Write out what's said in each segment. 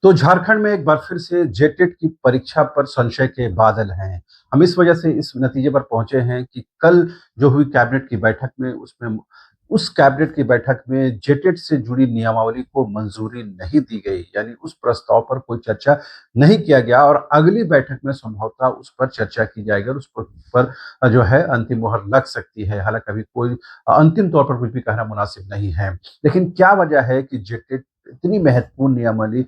तो झारखंड में एक बार फिर से जेटेट की परीक्षा पर संशय के बादल हैं। हम इस वजह से इस नतीजे पर पहुंचे हैं कि कल जो हुई कैबिनेट की बैठक में उसमें उस कैबिनेट की बैठक में जेटेट से जुड़ी नियमावली को मंजूरी नहीं दी गई, यानी उस प्रस्ताव पर कोई चर्चा नहीं किया गया और अगली बैठक में संभवतः उस पर चर्चा की जाएगी और उस पर जो है अंतिम मुहर लग सकती है। हालांकि अभी कोई अंतिम तौर पर कुछ भी कहना मुनासिब नहीं है। लेकिन क्या वजह है कि जेटेट इतनी महत्वपूर्ण नियमावली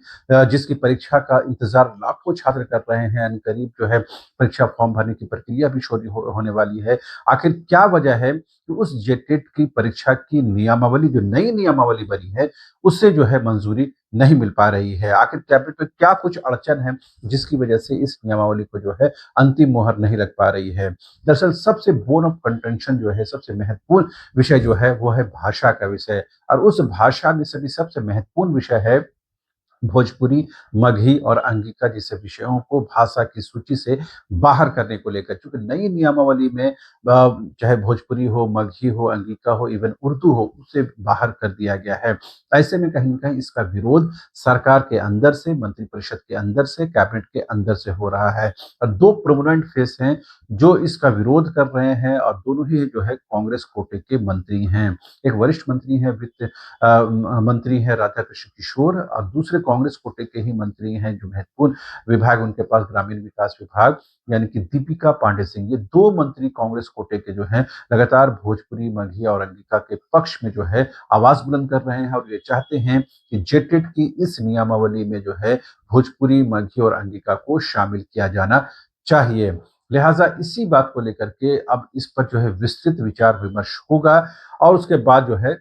जिसकी परीक्षा का इंतजार लाखों छात्र कर रहे हैं, करीब जो है परीक्षा फॉर्म भरने की प्रक्रिया भी होने वाली है। आखिर क्या वजह है कि उस जेटेट की परीक्षा की नियमावली, जो नई नियमावली बनी है, उससे जो है मंजूरी नहीं मिल पा रही है? आखिर कैबिनेट में क्या कुछ अड़चन है जिसकी वजह से इस नियमावली को जो है अंतिम मोहर नहीं लग पा रही है? दरअसल सबसे बोन ऑफ कंटेंशन जो है, सबसे महत्वपूर्ण विषय जो है वो है भाषा का विषय। और उस भाषा में से भी सबसे महत्वपूर्ण विषय है भोजपुरी, मगही और अंगिका जैसे विषयों को भाषा की सूची से बाहर करने को लेकर, क्योंकि नई नियमावली में चाहे भोजपुरी हो, मगही हो, अंगिका हो, इवन उर्दू हो, उसे बाहर कर दिया गया है। ऐसे में कहीं न कहीं इसका विरोध सरकार के अंदर से, मंत्रिपरिषद के अंदर से, कैबिनेट के अंदर से हो रहा है। और 2 प्रोमिनेंट फेस हैं जो इसका विरोध कर रहे हैं और दोनों ही जो है कांग्रेस कोटे के मंत्री हैं। एक वरिष्ठ मंत्री हैं, वित्त मंत्री हैं राधाकृष्ण किशोर, और दूसरे कांग्रेस कोटे के ही मंत्री हैं जो महत्वपूर्ण विभाग उनके पास, ग्रामीण विकास विभाग, यानी कि दीपिका पांडे सिंह। ये 2 मंत्री कांग्रेस कोटे के जो हैं लगातार भोजपुरी, मगही और अंगिका के पक्ष में जो है आवाज बुलंद कर रहे हैं और ये चाहते हैं कि जेटेट की इस नियमावली में जो है भोजपुरी, मगही और अंगिका को शामिल किया जाना चाहिए। लिहाजा इसी बात को लेकर के अब इस पर जो है विस्तृत विचार विमर्श होगा और उसके बाद जो है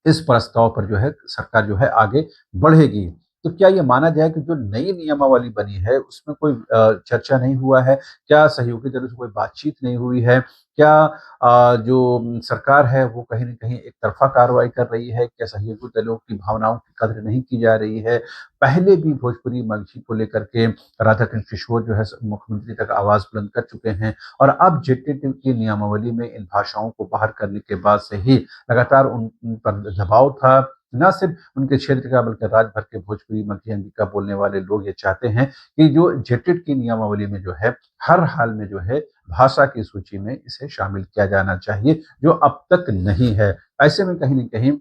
इस प्रस्ताव पर जो है सरकार जो है आगे बढ़ेगी। तो क्या ये माना जाए कि जो नई नियमावली बनी है उसमें कोई चर्चा नहीं हुआ है? क्या सहयोगी दलों से कोई बातचीत नहीं हुई है? क्या जो सरकार है वो कहीं न कहीं एक तरफ़ा कार्रवाई कर रही है? क्या सहयोगी दलों की भावनाओं की कद्र नहीं की जा रही है? पहले भी भोजपुरी, मगही को लेकर के राधाकृष्ण किशोर जो है मुख्यमंत्री तक आवाज़ बुलंद कर चुके हैं और अब जेटेट की नियमावली में इन भाषाओं को बाहर करने के बाद से ही लगातार उन पर दबाव था। ना सिर्फ उनके क्षेत्र का बल्कि राज्य भर के भोजपुरी, मगही, अंगिका बोलने वाले लोग ये चाहते हैं कि जो जेटेट की नियमावली में जो है हर हाल में जो है भाषा की सूची में इसे शामिल किया जाना चाहिए, जो अब तक नहीं है। ऐसे में कहीं न कहीं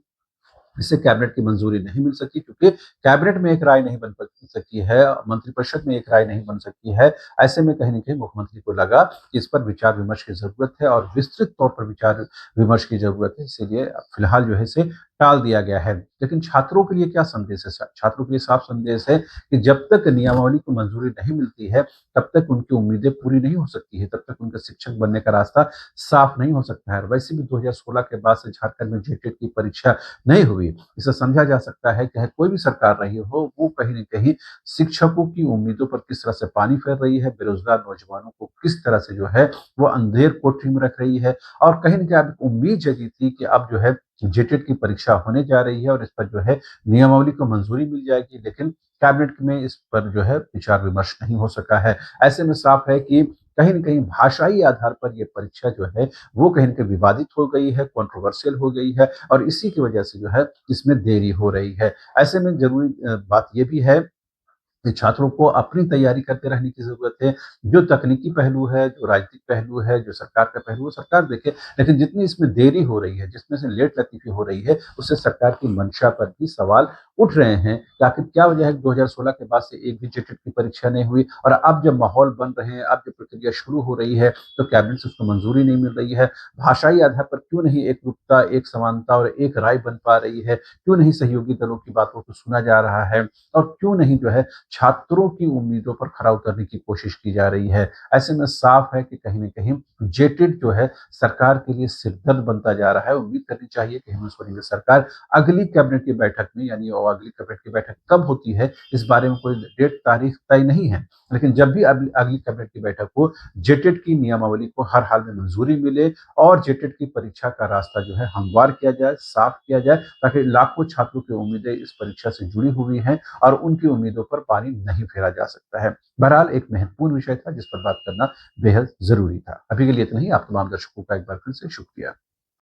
इससे कैबिनेट की मंजूरी नहीं मिल सकी, क्योंकि कैबिनेट में एक राय नहीं बन सकी है, मंत्रिपरिषद में एक राय नहीं बन सकी है। ऐसे में कहीं न कहीं मुख्यमंत्री को लगा कि इस पर विचार विमर्श की ज़रूरत है और विस्तृत तौर पर विचार विमर्श की ज़रूरत है, इसीलिए फिलहाल जो है इसे टाल दिया गया है। लेकिन छात्रों के लिए क्या संदेश है? छात्रों के लिए साफ संदेश है कि जब तक नियमावली को मंजूरी नहीं मिलती है, तब तक उनकी उम्मीदें पूरी नहीं हो सकती है, तब तक उनका शिक्षक बनने का रास्ता साफ नहीं हो सकता है। और वैसे भी 2016 के बाद से झारखंड में जेटेट की परीक्षा नहीं हुई। इसे समझा जा सकता है चाहे कोई भी सरकार रही हो, वो कहीं न कहीं शिक्षकों की उम्मीदों पर किस तरह से पानी फेर रही है, बेरोज़गार नौजवानों को किस तरह से जो है वो अंधेर कोठरी में रख रही है और कहीं न कहीं अब उम्मीद जगी थी कि अब जो है जेटेट की परीक्षा होने जा रही है और इस पर जो है नियमावली को मंजूरी मिल जाएगी, लेकिन कैबिनेट में इस पर जो है विचार-विमर्श नहीं हो सका है। ऐसे में साफ है कि कहीं न कहीं भाषाई आधार पर ये परीक्षा जो है वो कहीं न कहीं विवादित हो गई है, कंट्रोवर्शियल हो गई है और इसी की वजह से जो है इसमें देरी हो रही है। ऐसे में ज़रूरी बात ये भी है कि छात्रों को अपनी तैयारी करते रहने की ज़रूरत है। जो तकनीकी पहलू है, जो राजनीतिक पहलू है, जो सरकार का पहलू है, सरकार देखे। लेकिन जितनी इसमें देरी हो रही है, जिसमें से लेट-लतीफ़ी हो रही है, उससे सरकार की मंशा पर भी सवाल उठ रहे हैं कि आखिर क्या वजह है कि 2016 के बाद से एक भी जेटेट की परीक्षा नहीं हुई और अब जब माहौल बन रहे हैं, अब जब प्रक्रिया शुरू हो रही है, तो कैबिनेट से उसको मंजूरी नहीं मिल रही है। भाषाई आधार पर क्यों नहीं एकरूपता, एक समानता और एक राय बन पा रही है? क्यों नहीं सहयोगी दलों की बातों को सुना जा रहा है? और क्यों नहीं जो है छात्रों की उम्मीदों पर खरा उतरने की कोशिश की जा रही है। ऐसे में साफ है कि कहीं न कहीं जेटेट जो है सरकार के लिए सिरदर्द बनता जा रहा है। उम्मीद करनी चाहिए कि हेमंत सोरेन की सरकार अगली कैबिनेट की बैठक में, यानी वो अगली कैबिनेट की बैठक कब होती है, इस बारे में कोई डेट तारीख तय नहीं है। लेकिन जब भी अगली अगली कैबिनेट की बैठक हो, जेटेट की नियमावली को हर हाल में मंजूरी मिले और जेटेट की परीक्षा का रास्ता जो है हमवार किया जाए, साफ किया जाए, ताकि लाखों छात्रों की उम्मीदें इस परीक्षा से जुड़ी हुई हैं और उनकी उम्मीदों पर पानी नहीं फेरा जा सकता है। बहरहाल एक महत्वपूर्ण विषय था जिस पर बात करना बेहद ज़रूरी था। अभी के लिए इतना ही। आप तमाम दर्शकों का एक बार फिर से शुक्रिया।